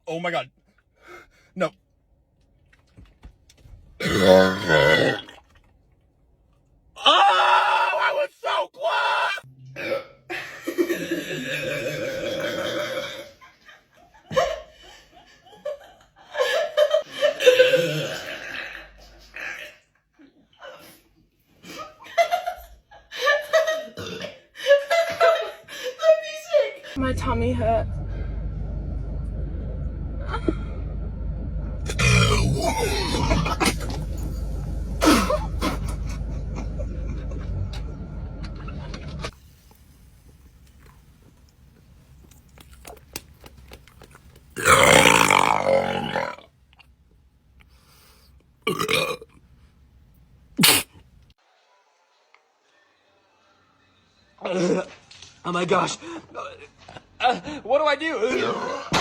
Oh my god. No. Oh, I was so close! My tummy hurt. Oh my gosh. What do I do?